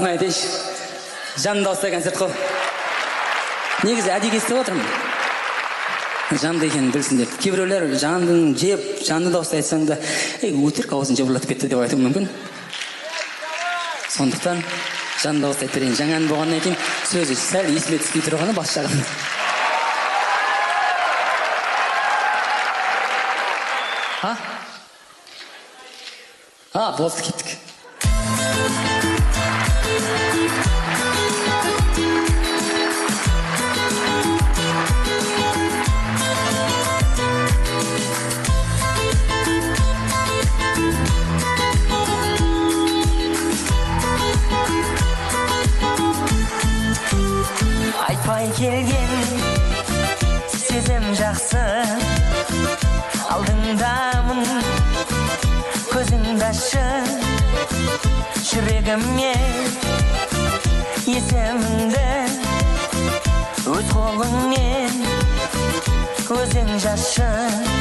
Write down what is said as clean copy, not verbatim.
расын айтайыншы. Жанды дауыста концерт қой. Негізі әдейі естіп отырмын. Жанды екенін білсін деп. Кейбіреулер жандың жеп, жанды дауыста айтсаң да, өтірік аузын жыбырлатып кетті деп айтуы мүмкін. Сондықтан жанды дауыста айтып берейін. Жаңа ән болғаннан кейін сөзі сәл есіме түспей тұрғаны бас жағын. Болды, кеттік. Айтпай келген сезім жақсы, алдыңдамын, көзіңді ашшы, жүрегіме есіміңді өз қолыңмен өзің жазшы.